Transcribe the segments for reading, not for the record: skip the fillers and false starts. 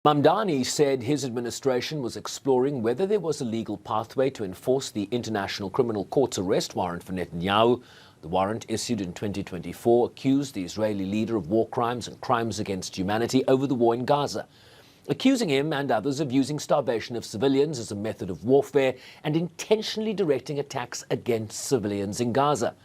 Mamdani said his administration was exploring whether there was a legal pathway to enforce the International Criminal Court's arrest warrant for Netanyahu. The warrant, issued in 2024, accused the Israeli leader of war crimes and crimes against humanity over the war in Gaza, accusing him and others of using starvation of civilians as a method of warfare and intentionally directing attacks against civilians in Gaza.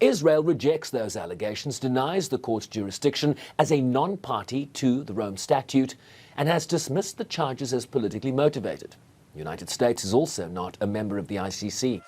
Israel rejects those allegations, denies the court's jurisdiction as a non-party to the Rome Statute, and has dismissed the charges as politically motivated. The United States is also not a member of the ICC.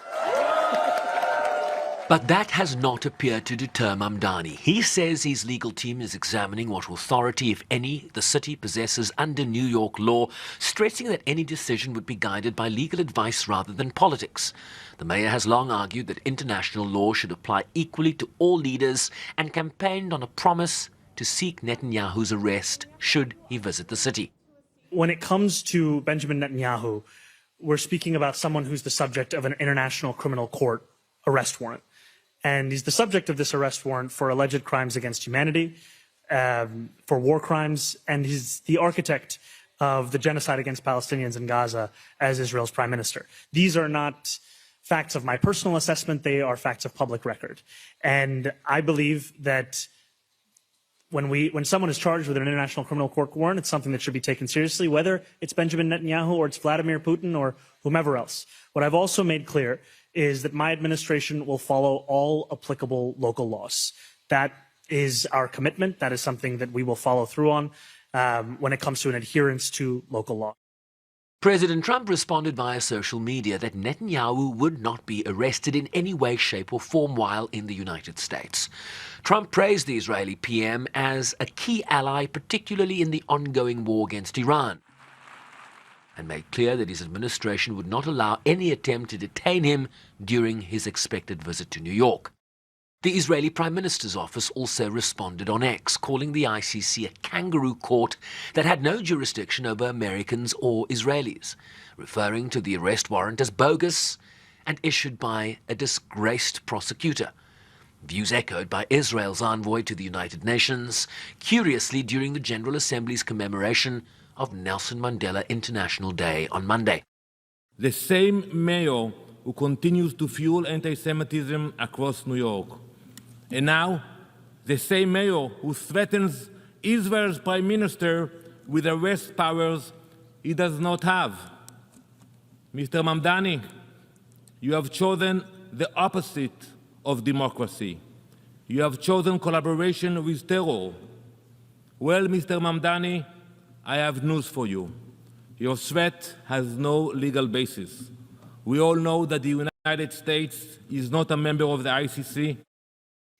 But that has not appeared to deter Mamdani. He says his legal team is examining what authority, if any, the city possesses under New York law, stressing that any decision would be guided by legal advice rather than politics. The mayor has long argued that international law should apply equally to all leaders and campaigned on a promise to seek Netanyahu's arrest should he visit the city. When it comes to Benjamin Netanyahu, we're speaking about someone who's the subject of an international criminal court arrest warrant. And he's the subject of this arrest warrant for alleged crimes against humanity, for war crimes, and he's the architect of the genocide against Palestinians in Gaza as Israel's prime minister. These are not facts of my personal assessment, they are facts of public record. And I believe that when someone is charged with an international criminal court warrant, it's something that should be taken seriously, whether it's Benjamin Netanyahu or it's Vladimir Putin or whomever else. What I've also made clear is that my administration will follow all applicable local laws. That is our commitment. That is something that we will follow through on when it comes to an adherence to local law. President Trump responded via social media that Netanyahu would not be arrested in any way, shape or form while in the United States. Trump praised the Israeli PM as a key ally, particularly in the ongoing war against Iran, and made clear that his administration would not allow any attempt to detain him during his expected visit to New York. The Israeli Prime Minister's office also responded on X, calling the ICC a kangaroo court that had no jurisdiction over Americans or Israelis, referring to the arrest warrant as bogus and issued by a disgraced prosecutor. Views echoed by Israel's envoy to the United Nations, curiously during the General Assembly's commemoration of Nelson Mandela International Day on Monday. The same mayor who continues to fuel anti-Semitism across New York. And now, the same mayor who threatens Israel's prime minister with arrest powers he does not have. Mr. Mamdani, you have chosen the opposite of democracy. You have chosen collaboration with terror. Well, Mr. Mamdani, I have news for you. Your threat has no legal basis. We all know that the United States is not a member of the ICC.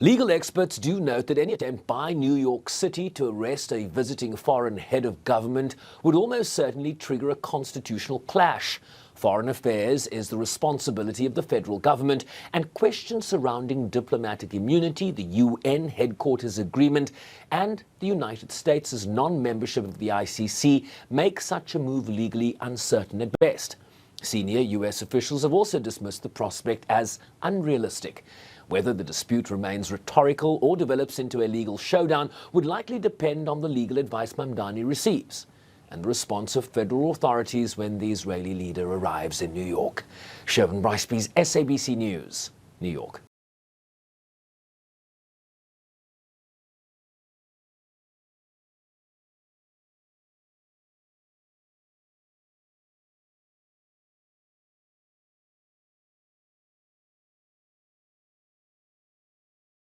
Legal experts do note that any attempt by New York City to arrest a visiting foreign head of government would almost certainly trigger a constitutional clash. Foreign affairs is the responsibility of the federal government, and questions surrounding diplomatic immunity, the UN headquarters agreement, and the United States' non-membership of the ICC make such a move legally uncertain at best. Senior US officials have also dismissed the prospect as unrealistic. Whether the dispute remains rhetorical or develops into a legal showdown would likely depend on the legal advice Mamdani receives and the response of federal authorities when the Israeli leader arrives in New York. Zohran Mamdani, SABC News, New York.